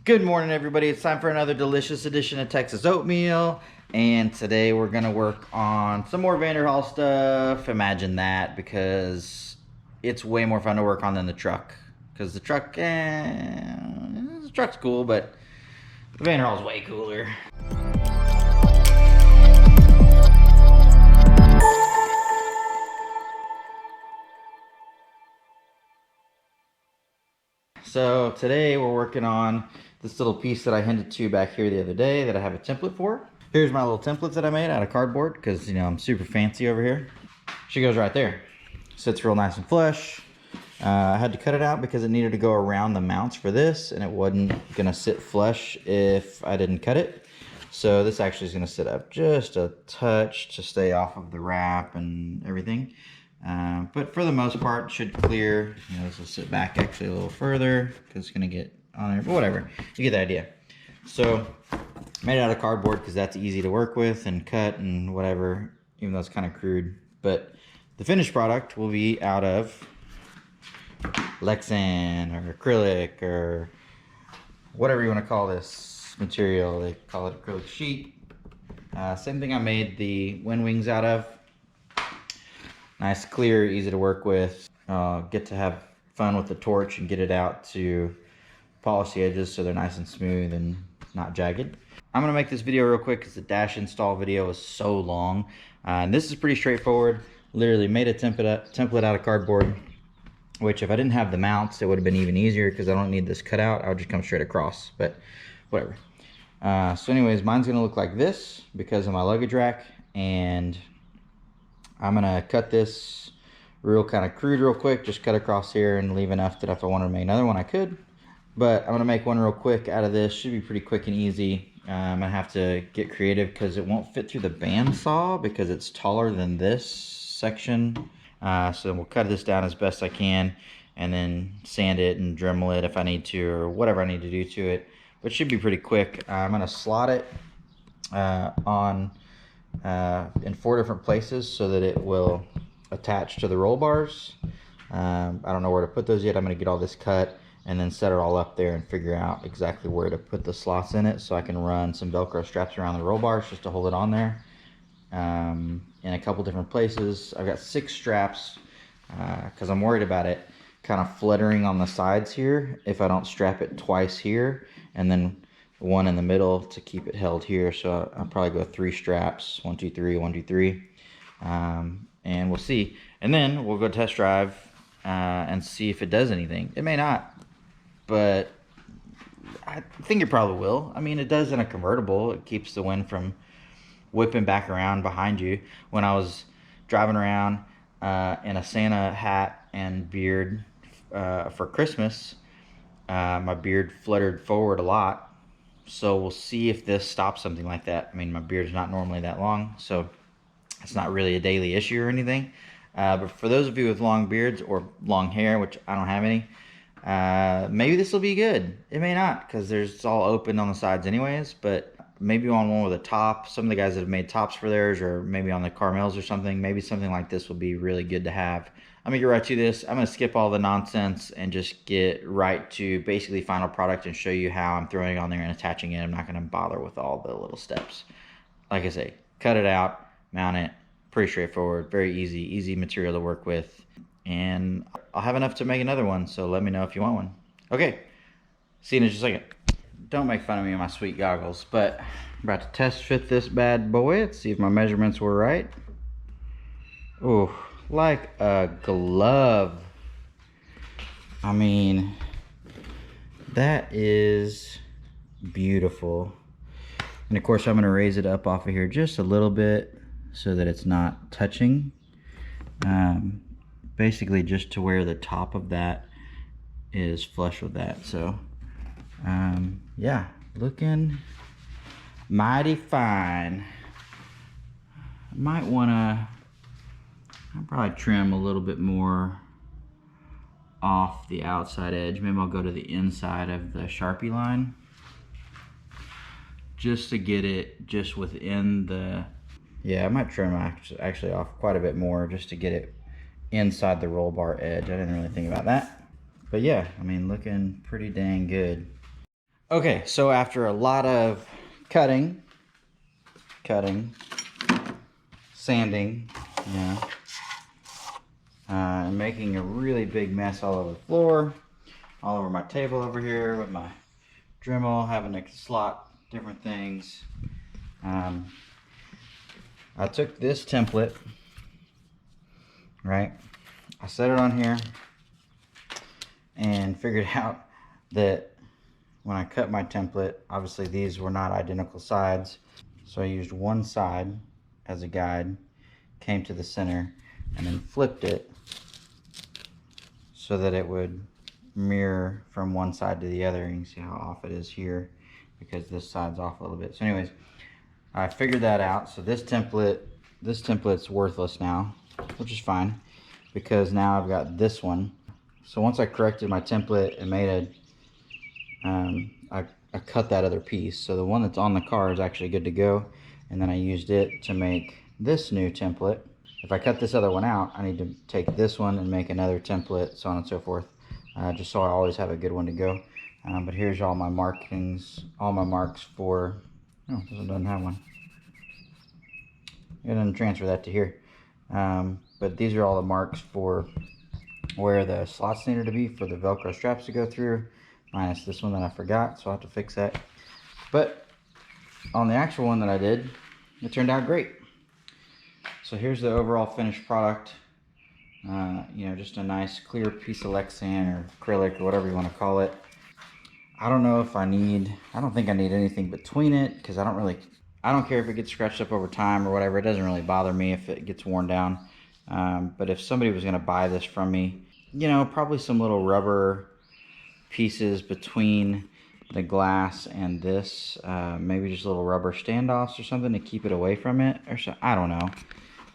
Good morning, everybody. It's time for another delicious edition of Texas Oatmeal. And today we're going to work on some more Vanderhall stuff. Imagine that, because it's way more fun to work on than the truck. Because the truck's cool, but the Vanderhall's way cooler. So today we're working on this little piece that I handed to you back here the other day that I have a template for. Here's my little templates that I made out of cardboard because, you know, I'm super fancy over here. She goes right there. Sits real nice and flush. I had to cut it out because it needed to go around the mounts for this, and it wasn't gonna sit flush if I didn't cut it. So this actually is gonna sit up just a touch to stay off of the wrap and everything. But for the most part, it should clear. You know, this will sit back actually a little further because it's gonna get on there, but whatever, you get the idea. So made it out of cardboard because that's easy to work with and cut and whatever, even though it's kind of crude. But the finished product will be out of Lexan or acrylic or whatever you want to call this material. They call it acrylic sheet. Same thing I made the wind wings out of. Nice, clear, easy to work with. Get to have fun with the torch and get it out to polish the edges so they're nice and smooth and not jagged. I'm gonna make this video real quick because the dash install video is so long. And this is pretty straightforward. Literally made a template out of cardboard, which if I didn't have the mounts, it would have been even easier because I don't need this cut out. I would just come straight across, but whatever. So anyways, mine's gonna look like this because of my luggage rack, and I'm gonna cut this real kind of crude real quick, just cut across here and leave enough that if I wanted to make another one, I could. But I'm gonna make one real quick out of this. Should be pretty quick and easy. I'm gonna have to get creative because it won't fit through the bandsaw because it's taller than this section. So we'll cut this down as best I can and then sand it and Dremel it if I need to, or whatever I need to do to it. But it should be pretty quick. I'm gonna slot it in 4 different places so that it will attach to the roll bars. I don't know where to put those yet. I'm gonna get all this cut and then set it all up there and figure out exactly where to put the slots in it so I can run some Velcro straps around the roll bars just to hold it on there. In a couple different places. I've got 6 straps because I'm worried about it kind of fluttering on the sides here if I don't strap it twice here, and then one in the middle to keep it held here. So I'll probably go 3 straps, 1 2 3 1 2 3, and we'll see. And then we'll go test drive and see if it does anything. It may not, but I think it probably will. I mean, it does in a convertible. It keeps the wind from whipping back around behind you. When I was driving around in a Santa hat and beard for Christmas, my beard fluttered forward a lot. So we'll see if this stops something like that. I mean, my beard is not normally that long, so it's not really a daily issue or anything. But for those of you with long beards or long hair, which I don't have any, maybe this will be good. It may not, because it's all open on the sides anyways, but maybe on one with a top. Some of the guys that have made tops for theirs, or maybe on the Carmels or something, maybe something like this will be really good to have. I'm gonna get right to this. I'm gonna skip all the nonsense and just get right to basically final product and show you how I'm throwing it on there and attaching it. I'm not gonna bother with all the little steps. Like I say, cut it out, mount it, pretty straightforward, very easy material to work with. And I'll have enough to make another one, so let me know if you want one. Okay, see you in just a second. Don't make fun of me and my sweet goggles, but I'm about to test fit this bad boy. Let's see if my measurements were right. Ooh, like a glove. I mean, that is beautiful. And of course, I'm gonna raise it up off of here just a little bit so that it's not touching. Basically just to where the top of that is flush with that. So yeah, looking mighty fine. I might wanna, I'll probably trim a little bit more off the outside edge. Maybe I'll go to the inside of the Sharpie line just to get it just within the, yeah, I might trim actually off quite a bit more just to get it inside the roll bar edge. I didn't really think about that, but yeah, I mean, looking pretty dang good. Okay, so after a lot of cutting, sanding, and making a really big mess all over the floor, all over my table over here with my Dremel, having to slot different things. I took this template, right? I set it on here and figured out that when I cut my template, obviously these were not identical sides. So I used one side as a guide, came to the center, and then flipped it so that it would mirror from one side to the other. And you can see how off it is here because this side's off a little bit. So anyways, I figured that out. So this template's worthless now, which is fine because now I've got this one. So once I corrected my template and made a I cut that other piece, so the one that's on the car is actually good to go, and then I used it to make this new template. If I cut this other one out, I need to take this one and make another template, so on and so forth, just so I always have a good one to go. But here's all my markings, all my marks for, oh, this one doesn't have one. It doesn't transfer that to here. But these are all the marks for where the slots needed to be for the Velcro straps to go through, minus this one that I forgot, so I'll have to fix that. But on the actual one that I did, it turned out great. So here's the overall finished product. You know, just a nice clear piece of Lexan or acrylic or whatever you want to call it. I don't know if I don't think I need anything between it, because I don't care if it gets scratched up over time or whatever. It doesn't really bother me if it gets worn down. But if somebody was going to buy this from me, you know, probably some little rubber pieces between the glass and this, maybe just little rubber standoffs or something to keep it away from it, or so, I don't know.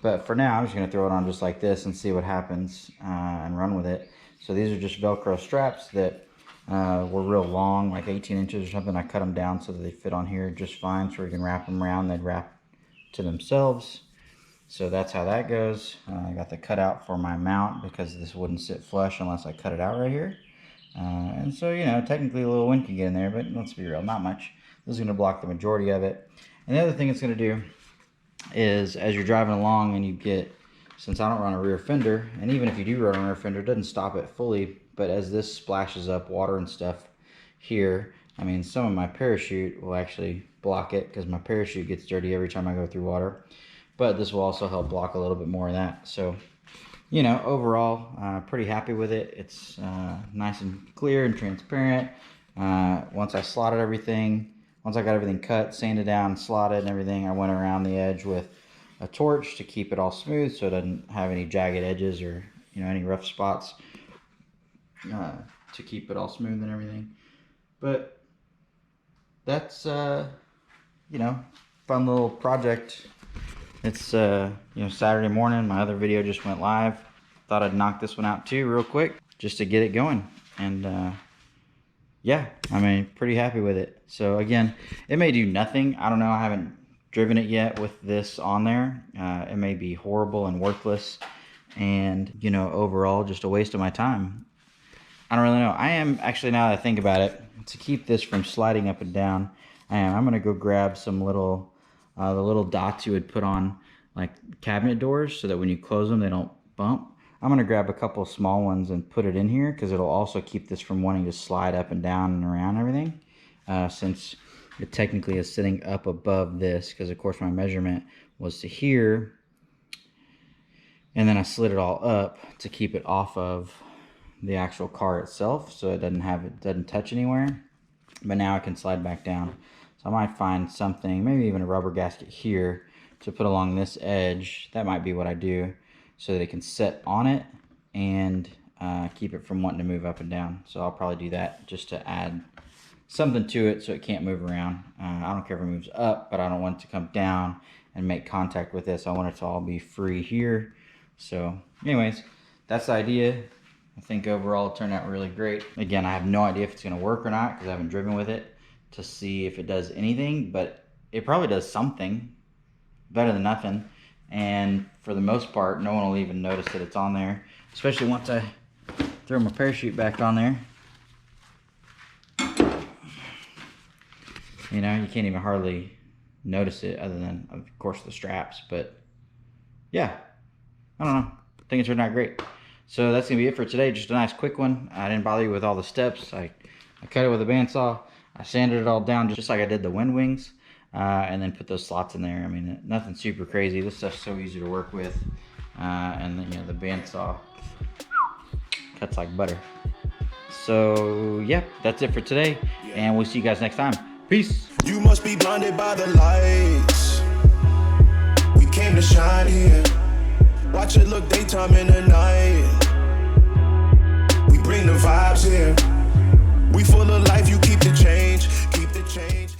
But for now, I'm just going to throw it on just like this and see what happens, and run with it. So these are just Velcro straps that were real long, like 18 inches or something. I cut them down so that they fit on here just fine, so we can wrap them around. They'd wrap to themselves. So that's how that goes. I got the cutout for my mount because this wouldn't sit flush unless I cut it out right here. And so, you know, technically a little wind can get in there, but let's be real, not much. This is going to block the majority of it. And the other thing it's going to do is, as you're driving along and you get, since I don't run a rear fender, and even if you do run a rear fender, it doesn't stop it fully, but as this splashes up water and stuff here, I mean, some of my parachute will actually block it because my parachute gets dirty every time I go through water. But this will also help block a little bit more of that. So, you know, overall, pretty happy with it. It's nice and clear and transparent. Once I slotted everything, once I got everything cut, sanded down, slotted and everything, I went around the edge with a torch to keep it all smooth so it doesn't have any jagged edges or, you know, any rough spots, to keep it all smooth and everything. But that's, you know, fun little project. It's, you know, Saturday morning. My other video just went live. Thought I'd knock this one out too real quick just to get it going. And yeah, I mean, pretty happy with it. So again, it may do nothing. I don't know. I haven't driven it yet with this on there. It may be horrible and worthless and, you know, overall just a waste of my time. I don't really know. I am actually, now that I think about it, to keep this from sliding up and down, I'm going to go grab some little the little dots you would put on like cabinet doors so that when you close them they don't bump. I'm going to grab a couple small ones and put it in here because it'll also keep this from wanting to slide up and down and around everything, since it technically is sitting up above this, because of course my measurement was to here, and then I slid it all up to keep it off of the actual car itself so it doesn't touch anywhere. But now it can slide back down. So I might find something, maybe even a rubber gasket here to put along this edge. That might be what I do so that it can sit on it and keep it from wanting to move up and down. So I'll probably do that just to add something to it so it can't move around. I don't care if it moves up, but I don't want it to come down and make contact with this. I want it to all be free here. So anyways, that's the idea. I think overall it turned out really great. Again, I have no idea if it's going to work or not because I haven't driven with it to see if it does anything, but it probably does something. Better than nothing. And for the most part, no one will even notice that it's on there, especially once I throw my parachute back on there. You know, you can't even hardly notice it other than, of course, the straps. But yeah, I don't know. I think it turned out great. So that's going to be it for today. Just a nice quick one. I didn't bother you with all the steps. I cut it with a bandsaw. I sanded it all down just like I did the wind wings. And then put those slots in there. I mean, nothing super crazy. This stuff's so easy to work with. And then, you know, the bandsaw cuts like butter. So, yeah, that's it for today. And we'll see you guys next time. Peace. You must be blinded by the lights. We came to shine here. Watch it look daytime in the night. We bring the vibes here. We full of life, you keep the change. Keep the change.